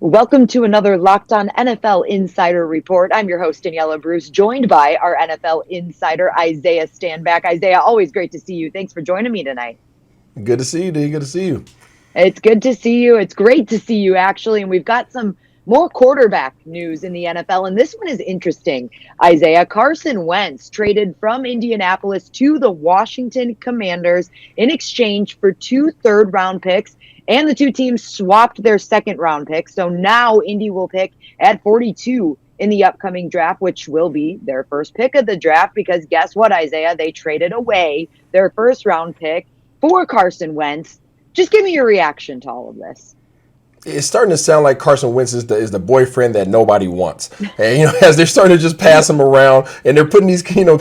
Welcome to another Locked On NFL Insider Report. I'm your host, Daniella Bruce, joined by our NFL Insider, Isaiah Stanback. Isaiah, always great to see you. Thanks for joining me tonight. Good to see you, D. Good to see you. It's good to see you. It's great to see you, actually. And we've got some more quarterback news in the NFL. And this one is interesting, Isaiah. Carson Wentz traded from Indianapolis to the Washington Commanders in exchange for 2 third-round picks. And the two teams swapped their second-round picks. So now Indy will pick at 42 in the upcoming draft, which will be their first pick of the draft. Because guess what, Isaiah? They traded away their first-round pick for Carson Wentz. Just give me your reaction to all of this. It's starting to sound like Carson Wentz is the boyfriend that nobody wants. And, as they're starting to just pass him around and they're putting these, conditional,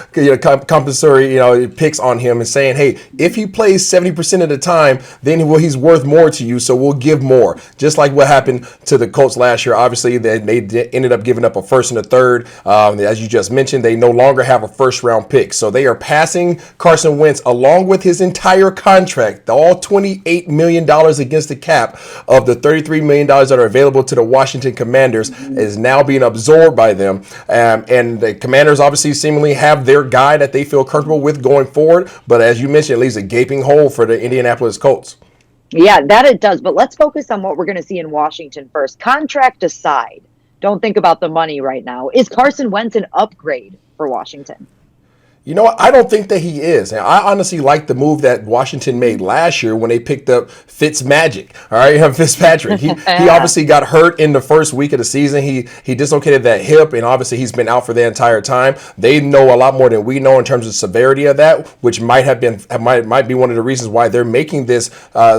compensatory, picks on him and saying, hey, if he plays 70% of the time, then he's worth more to you. So we'll give more. Just like what happened to the Colts last year. Obviously, they ended up giving up a first and a third. As you just mentioned, they no longer have a first round pick. So they are passing Carson Wentz along with his entire contract, all $28 million against the cap of the $33 million that are available to the Washington Commanders is now being absorbed by them. And the Commanders obviously seemingly have their guy that they feel comfortable with going forward. But as you mentioned, it leaves a gaping hole for the Indianapolis Colts. Yeah, that it does. But let's focus on what we're going to see in Washington first. Contract aside, don't think about the money right now. Is Carson Wentz an upgrade for Washington? You know what? I don't think that he is. And I honestly like the move that Washington made last year when they picked up Fitzpatrick. All right, Fitzpatrick. He obviously got hurt in the first week of the season. He dislocated that hip, and obviously he's been out for the entire time. They know a lot more than we know in terms of severity of that, which might be one of the reasons why they're making this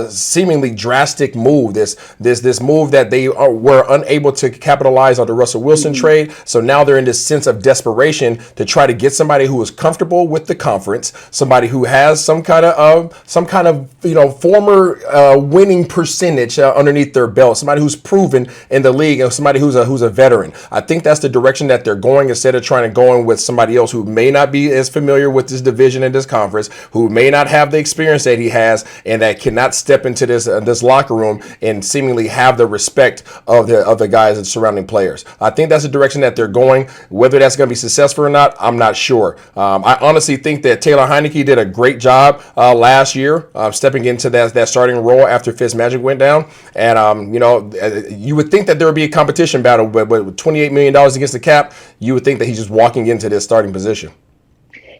seemingly drastic move. This move that they were unable to capitalize on the Russell Wilson trade. So now they're in this sense of desperation to try to get somebody who is comfortable with the conference, somebody who has some kind of former winning percentage underneath their belt, somebody who's proven in the league, and somebody who's a veteran. I think that's the direction that they're going instead of trying to go in with somebody else who may not be as familiar with this division and this conference, who may not have the experience that he has, and that cannot step into this locker room and seemingly have the respect of the guys and surrounding players. I think that's the direction that they're going. Whether that's going to be successful or not, I'm not sure. I honestly think that Taylor Heinicke did a great job last year stepping into that starting role after Fitzmagic went down. And, you would think that there would be a competition battle, but with $28 million against the cap, you would think that he's just walking into this starting position.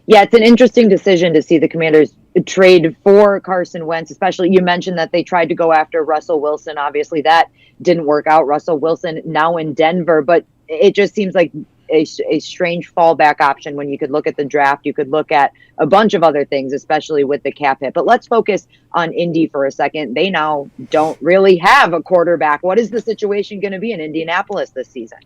Yeah, it's an interesting decision to see the Commanders trade for Carson Wentz, especially you mentioned that they tried to go after Russell Wilson. Obviously, that didn't work out. Russell Wilson now in Denver, but it just seems like a strange fallback option when you could look at the draft. You could look at a bunch of other things, especially with the cap hit. But let's focus on Indy for a second. They now don't really have a quarterback. What is the situation going to be in Indianapolis this season?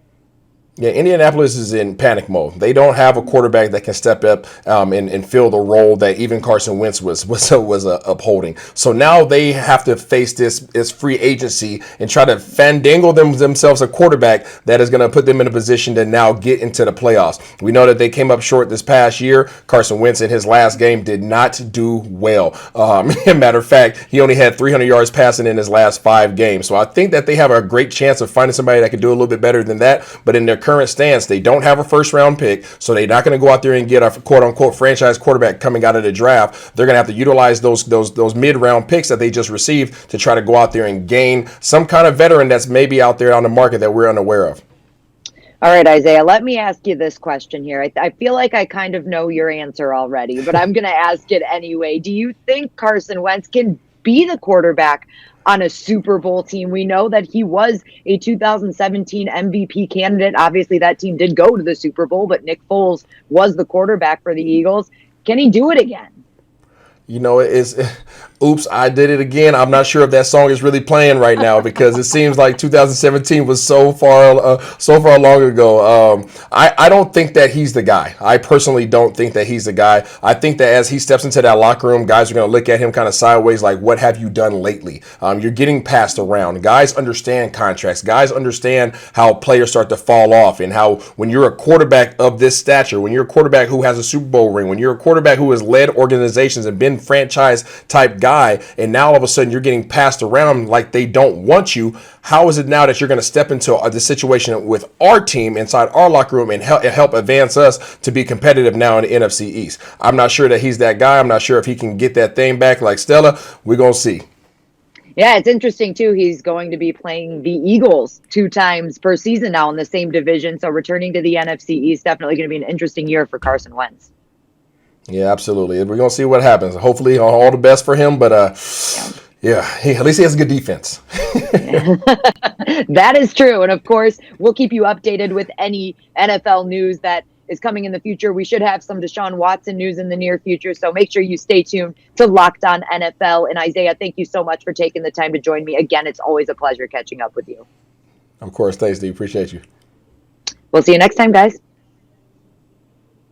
Yeah, Indianapolis is in panic mode. They don't have a quarterback that can step up and fill the role that even Carson Wentz was upholding. So now they have to face this free agency and try to fandangle themselves a quarterback that is going to put them in a position to now get into the playoffs. We know that they came up short this past year. Carson Wentz in his last game did not do well. Matter of fact, he only had 300 yards passing in his last 5 games. So I think that they have a great chance of finding somebody that can do a little bit better than that. But in their current stance, they don't have a first round pick, so they're not going to go out there and get a quote unquote franchise quarterback coming out of the draft. They're going to have to utilize those mid round picks that they just received to try to go out there and gain some kind of veteran that's maybe out there on the market that we're unaware of. All right, Isaiah, let me ask you this question here. I feel like I kind of know your answer already, but I'm going to ask it anyway. Do you think Carson Wentz can be the quarterback on a Super Bowl team? We know that he was a 2017 MVP candidate. Obviously, that team did go to the Super Bowl, but Nick Foles was the quarterback for the Eagles. Can he do it again? Oops, I did it again. I'm not sure if that song is really playing right now because it seems like 2017 was so far long ago. I don't think that he's the guy. I personally don't think that he's the guy. I think that as he steps into that locker room, guys are going to look at him kind of sideways like, what have you done lately? You're getting passed around. Guys understand contracts. Guys understand how players start to fall off and how when you're a quarterback of this stature, when you're a quarterback who has a Super Bowl ring, when you're a quarterback who has led organizations and been franchise type guy, and now all of a sudden you're getting passed around like they don't want you. How is it now that you're going to step into the situation with our team inside our locker room and help advance us to be competitive now in the NFC East? I'm not sure that he's that guy. I'm not sure if he can get that thing back like Stella. We're going to see. Yeah, it's interesting, too. He's going to be playing the Eagles 2 times per season now in the same division. So returning to the NFC East, definitely going to be an interesting year for Carson Wentz. Yeah, absolutely. We're going to see what happens. Hopefully all the best for him. But, at least he has a good defense. That is true. And, of course, we'll keep you updated with any NFL news that is coming in the future. We should have some Deshaun Watson news in the near future. So make sure you stay tuned to Locked On NFL. And Isaiah, thank you so much for taking the time to join me. Again, it's always a pleasure catching up with you. Of course. Thanks, Steve. Appreciate you. We'll see you next time, guys.